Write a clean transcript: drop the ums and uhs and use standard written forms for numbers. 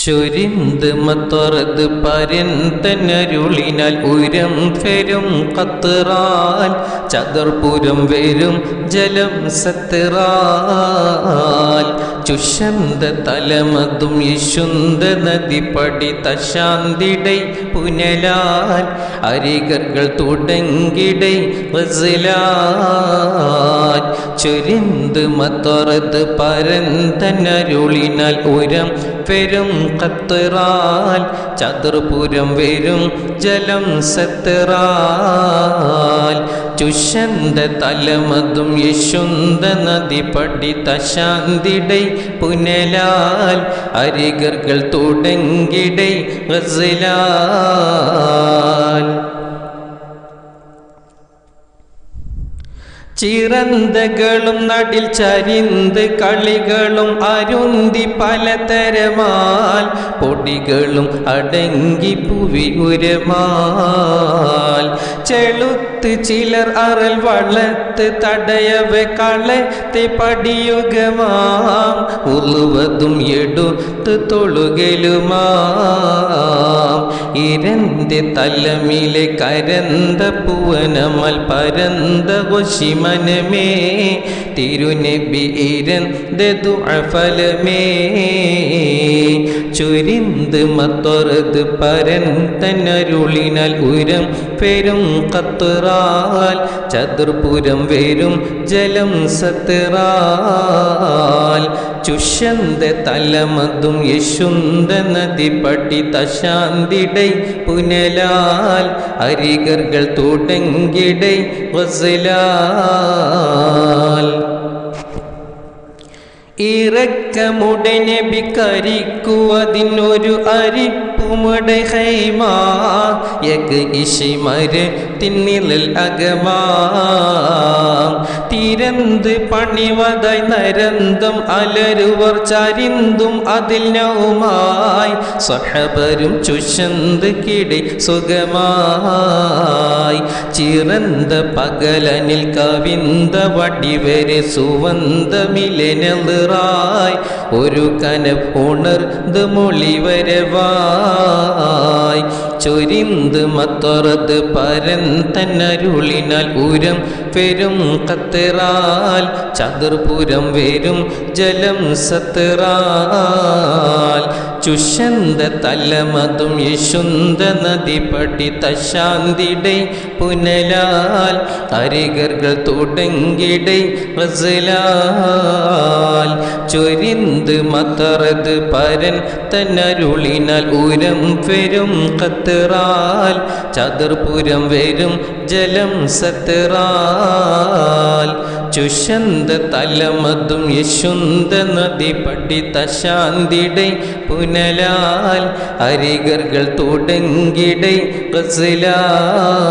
ചൊരിന്ത് മത്തൊറത് പരന്തനരുളിനാൽ ഉരം ഫെരും കത്തിറാൽ ചതുർപുരം വരും ജലം സത്തിറാൽ ചുഷന്ത തലമതും യശുന്ത നദി പടി തശാന്തിടൈ പുനലാൽ അരികർകൾ തുടങ്ങിടൈ റസിലാൽ ചൊരിന്ത് മത്തൊറത് പരന്തനരുളിനാൽ ഉരം ഫെരും കത്തിറാൽ ചതുർപുരം വരും ജലം സത്തിറാൽ ചുഷന്ത തലമതും യശുന്ത നദി പടി തശാന്തിടൈ പുനലാൽ അരികർകൾ തുടങ്ങിടൈ റസിലാൽ ചിറന്തകളും നടിൽ ചരിന്ത് കളികളും അരുന്തി പലതരമാൽ പൊടികളും അടങ്ങി പുവിയുരമാൽ ചെളുത്ത് ചിലർ അറൽ വളത്ത് തടയവെ കളത്തെ പടിയുഗമാം ഉളുവതും എടുത്ത് തൊളുകലുമാം ഇരന്റെ തലമിലെ കരന്ത പൂവനമൽ പരന്ത മനമേ തിരുനബി ഇരന്തതു അഫലമേ ചുരിന്ത് മത്തൊറത് പരന്തനരുളിനാൽ ഉരം ഫെരും കത്തിറാൽ ചതുർപുരം വരും ജലം സത്തിറാൽ ചുഷന്ത തലമതും യശുന്ത നദി പടി തശാന്തിടൈ പുനലാൽ അരികർകൾ തുടങ്ങിടൈ റസിലാൽ ഇറക്കമുടനെ ബിക്കരിക്കുവതിനൊരു അരിപ്പുമട ഹൈമാ യക് ഇഷിമര് തിന്നിലൽ അകമാം തിരന്ത് പണിവതായി നരന്തം അലരുവർ ചരിന്തും അതിൽ നൗമായി സ്വഹബരും ചുഷന്ത് കിടി സുഖമായി ചിറന്ത പകലനിൽ കവിന്ത വടിവരെ സുവന്തമിലെനല് ഒരു കനവ് ഉണർന്ന് മൊളിവരവായി ചൊരിന്ത് മത്തൊറത് പരന്തനരുളിനാൽ ഉരം ഫെരും കത്തിറാൽ ചതുർപുരം വരും ജലം സത്തിറാൽ ചുഷന്ത തലമതും യശുന്ത നദി പടി തശാന്തിടൈ പുനലാൽ അരികർകൾ തുടങ്ങിടൈ റസിലാൽ ചൊരിന്ത് മത്തൊറത് പരന്തനരുളിനാൽ ഉരം ഫെരും കത്തിറാൽ ചതുർപുരം വരും ജലം സത്തിറാൽ ചുഷന്ത തലമതും യശുന്ത നദി പടി തശാന്തിടൈ പുനലാൽ അരികർകൾ തുടങ്ങിടൈ റസിലാൽ